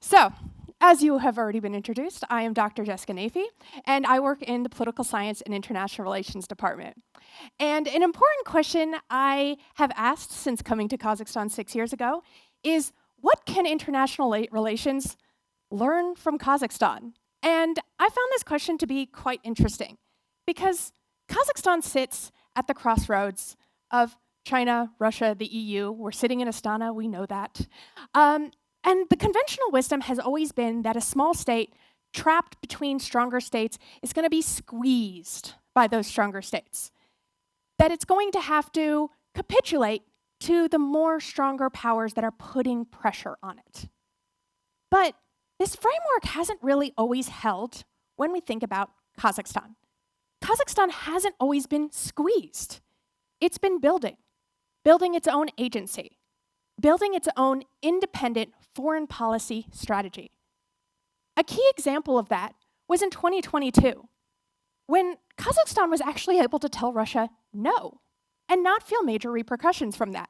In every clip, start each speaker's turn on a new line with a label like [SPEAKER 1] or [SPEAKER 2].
[SPEAKER 1] So, as you have already been introduced, I am Dr. Jessica Neafie, and I work in the Political Science and International Relations Department. And an important question I have asked since coming to Kazakhstan 6 years ago is, what can international relations learn from Kazakhstan? And I found this question to be quite interesting because Kazakhstan sits at the crossroads of China, Russia, the EU. We're sitting in Astana, we know that. And the conventional wisdom has always been that a small state trapped between stronger states is going to be squeezed by those stronger states. That it's going to have to capitulate to the more stronger powers that are putting pressure on it. But this framework hasn't really always held when we think about Kazakhstan. Kazakhstan hasn't always been squeezed. It's been building its own agency, building its own independent foreign policy strategy. A key example of that was in 2022, when Kazakhstan was actually able to tell Russia no and not feel major repercussions from that.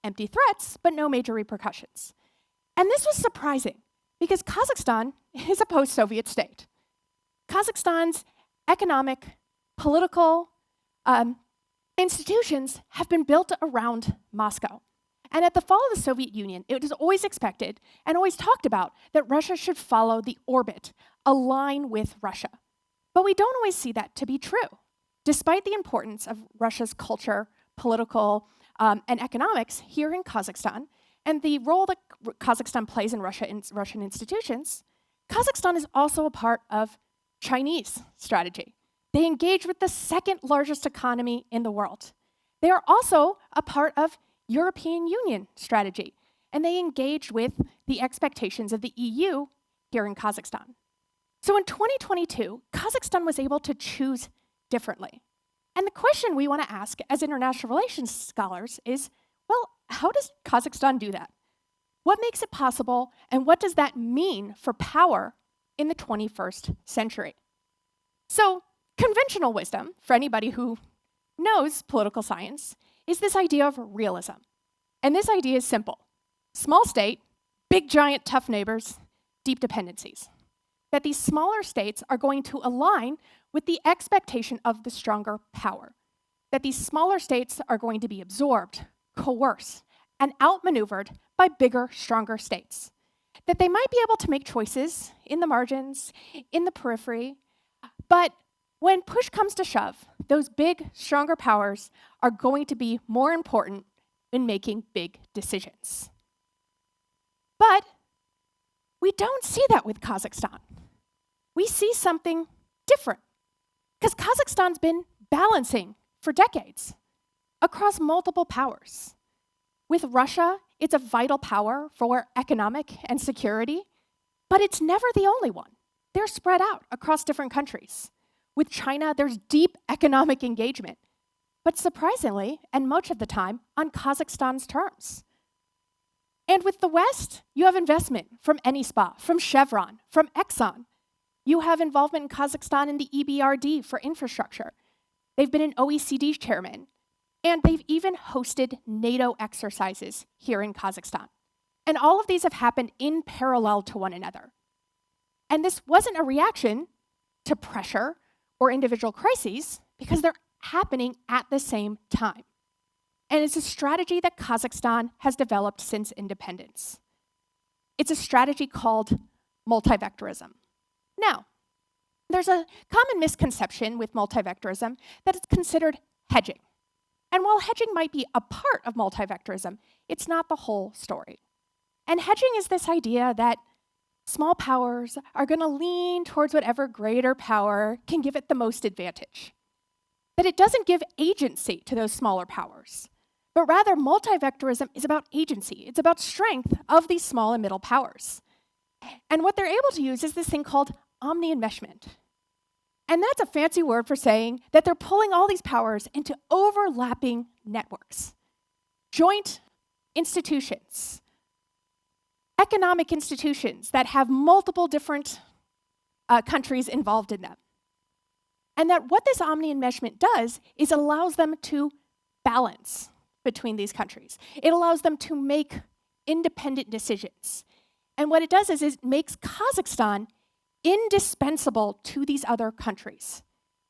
[SPEAKER 1] Empty threats, but no major repercussions. And this was surprising because Kazakhstan is a post-Soviet state. Kazakhstan's economic, political institutions have been built around Moscow. And at the fall of the Soviet Union, it was always expected and always talked about that Russia should follow the orbit, align with Russia. But we don't always see that to be true. Despite the importance of Russia's culture, political, and economics here in Kazakhstan, and the role that Kazakhstan plays in Russian institutions, Kazakhstan is also a part of Chinese strategy. They engage with the second largest economy in the world. They are also a part of European Union strategy, and they engage with the expectations of the EU here in Kazakhstan. So in 2022, Kazakhstan was able to choose differently. And the question we want to ask as international relations scholars is, well, how does Kazakhstan do that? What makes it possible, and what does that mean for power in the 21st century? So conventional wisdom, for anybody who knows political science, is this idea of realism. And this idea is simple. Small state, big, giant, tough neighbors, deep dependencies. That these smaller states are going to align with the expectation of the stronger power. That these smaller states are going to be absorbed, coerced, and outmaneuvered by bigger, stronger states. That they might be able to make choices in the margins, in the periphery, but when push comes to shove, those big, stronger powers are going to be more important in making big decisions. But we don't see that with Kazakhstan. We see something different, because Kazakhstan's been balancing for decades across multiple powers. With Russia, it's a vital power for economic and security, but it's never the only one. They're spread out across different countries. With China, there's deep economic engagement, but surprisingly, and much of the time, on Kazakhstan's terms. And with the West, you have investment from AnySpa, from Chevron, from Exxon. You have involvement in Kazakhstan in the EBRD for infrastructure. They've been an OECD chairman, and they've even hosted NATO exercises here in Kazakhstan. And all of these have happened in parallel to one another. And this wasn't a reaction to pressure or individual crises, because they're happening at the same time. And it's a strategy that Kazakhstan has developed since independence. It's a strategy called multivectorism. Now, there's a common misconception with multivectorism that it's considered hedging. And while hedging might be a part of multivectorism, it's not the whole story. And hedging is this idea that small powers are going to lean towards whatever greater power can give it the most advantage. That it doesn't give agency to those smaller powers, but rather multivectorism is about agency. It's about strength of these small and middle powers. And what they're able to use is this thing called omni-enmeshment. And that's a fancy word for saying that they're pulling all these powers into overlapping networks, joint institutions, economic institutions that have multiple different countries involved in them. And that what this omni-enmeshment does is it allows them to balance between these countries. It allows them to make independent decisions. And what it does is it makes Kazakhstan indispensable to these other countries.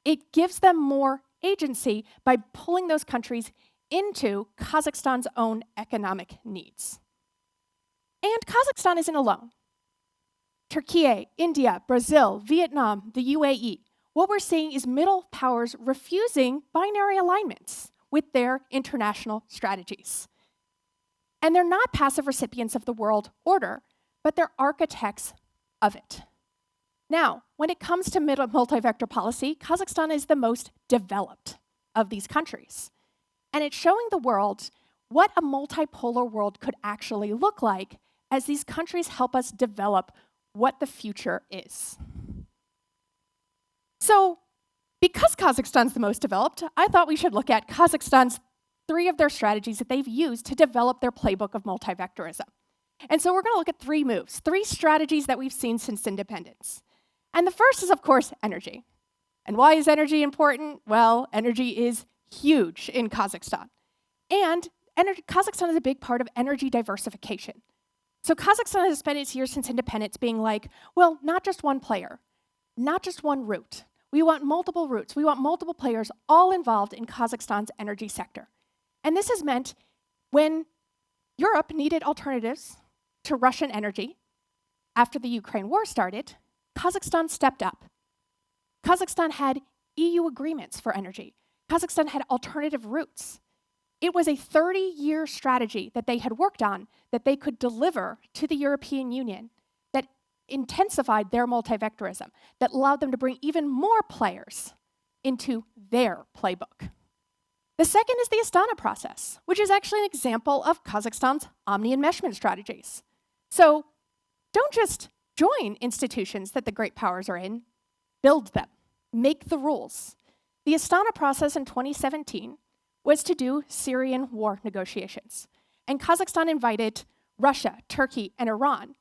[SPEAKER 1] It gives them more agency by pulling those countries into Kazakhstan's own economic needs. And Kazakhstan isn't alone. Turkey, India, Brazil, Vietnam, the UAE. What we're seeing is middle powers refusing binary alignments with their international strategies. And they're not passive recipients of the world order, but they're architects of it. Now, when it comes to multi-vector policy, Kazakhstan is the most developed of these countries. And it's showing the world what a multipolar world could actually look like as these countries help us develop what the future is. So, because Kazakhstan's the most developed, I thought we should look at Kazakhstan's 3 of their strategies that they've used to develop their playbook of multivectorism. And so we're going to look at 3 moves, 3 strategies that we've seen since independence. And the first is, of course, energy. And why is energy important? Well, energy is huge in Kazakhstan. And Kazakhstan is a big part of energy diversification. So Kazakhstan has spent its years since independence being like, well, not just one player, not just one route. We want multiple routes. We want multiple players all involved in Kazakhstan's energy sector. And this has meant when Europe needed alternatives to Russian energy after the Ukraine war started, Kazakhstan stepped up. Kazakhstan had EU agreements for energy. Kazakhstan had alternative routes. It was a 30-year strategy that they had worked on that they could deliver to the European Union that intensified their multivectorism, that allowed them to bring even more players into their playbook. The second is the Astana process, which is actually an example of Kazakhstan's omni-enmeshment strategies. So don't just join institutions that the great powers are in, build them, make the rules. The Astana process in 2017 was to do Syrian war negotiations. And Kazakhstan invited Russia, Turkey, and Iran,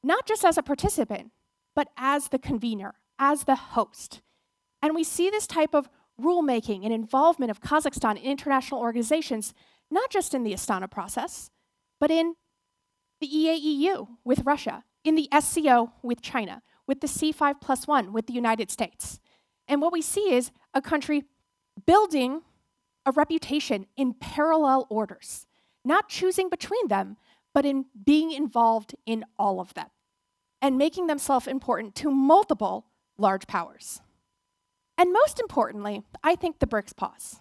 [SPEAKER 1] not just as a participant, but as the convener, as the host. And we see this type of rulemaking and involvement of Kazakhstan in international organizations, not just in the Astana process, but in the EAEU with Russia, in the SCO with China, with the C5+1 with the United States. And what we see is a country building a reputation in parallel orders, not choosing between them, but in being involved in all of them, and making themselves important to multiple large powers. And most importantly, I think the BRICS pause.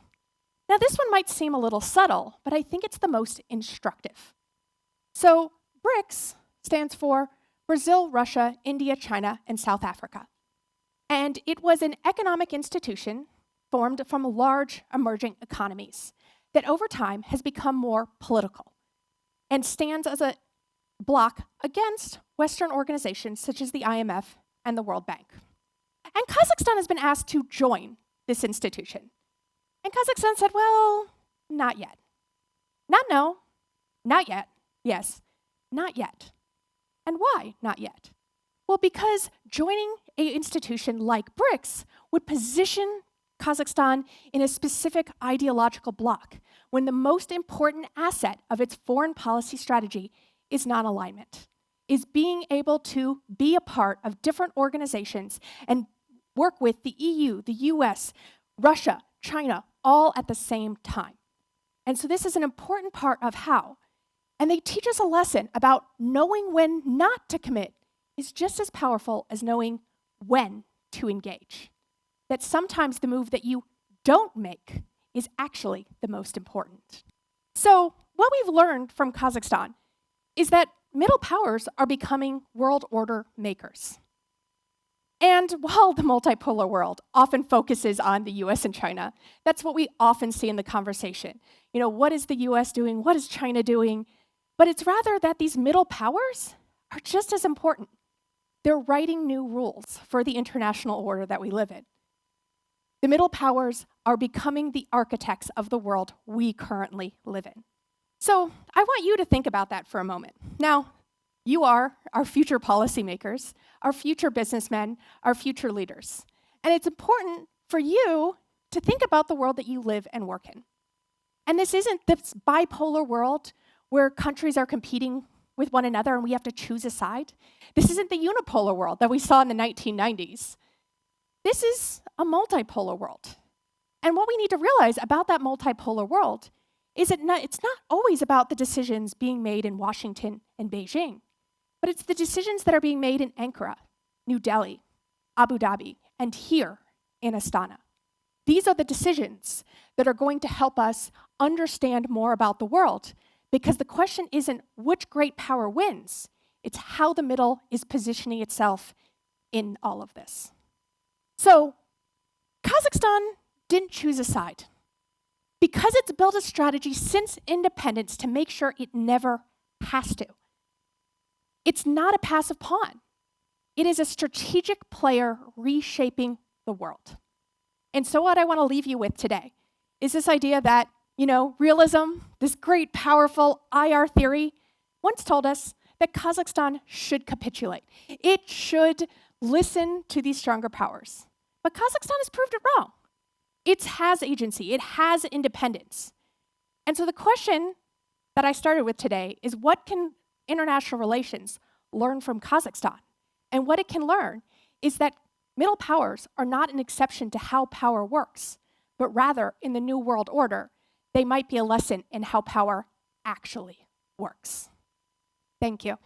[SPEAKER 1] Now this one might seem a little subtle, but I think it's the most instructive. So BRICS stands for Brazil, Russia, India, China, and South Africa. And it was an economic institution formed from large emerging economies that over time has become more political and stands as a bloc against Western organizations such as the IMF and the World Bank. And Kazakhstan has been asked to join this institution. And Kazakhstan said, well, not yet. Not no, not yet, yes, not yet. And why not yet? Well, because joining an institution like BRICS would position Kazakhstan in a specific ideological bloc when the most important asset of its foreign policy strategy is non-alignment, is being able to be a part of different organizations and work with the EU, the US, Russia, China, all at the same time. And so this is an important part of how. And they teach us a lesson about knowing when not to commit is just as powerful as knowing when to engage. That sometimes the move that you don't make is actually the most important. So what we've learned from Kazakhstan is that middle powers are becoming world order makers. And while the multipolar world often focuses on the US and China, that's what we often see in the conversation. You know, what is the US doing? What is China doing? But it's rather that these middle powers are just as important. They're writing new rules for the international order that we live in. The middle powers are becoming the architects of the world we currently live in. So I want you to think about that for a moment. Now, you are our future policymakers, our future businessmen, our future leaders. And it's important for you to think about the world that you live and work in. And this isn't this bipolar world where countries are competing with one another and we have to choose a side. This isn't the unipolar world that we saw in the 1990s. This is a multipolar world. And what we need to realize about that multipolar world is it's not always about the decisions being made in Washington and Beijing, but it's the decisions that are being made in Ankara, New Delhi, Abu Dhabi, and here in Astana. These are the decisions that are going to help us understand more about the world, because the question isn't which great power wins, it's how the middle is positioning itself in all of this. So, Kazakhstan didn't choose a side because it's built a strategy since independence to make sure it never has to. It's not a passive pawn. It is a strategic player reshaping the world. And so what I want to leave you with today is this idea that, realism, this great, powerful IR theory, once told us that Kazakhstan should capitulate. It should listen to these stronger powers. But Kazakhstan has proved it wrong. It has agency. It has independence. And so the question that I started with today is, what can international relations learn from Kazakhstan? And what it can learn is that middle powers are not an exception to how power works, but rather, in the new world order, they might be a lesson in how power actually works. Thank you.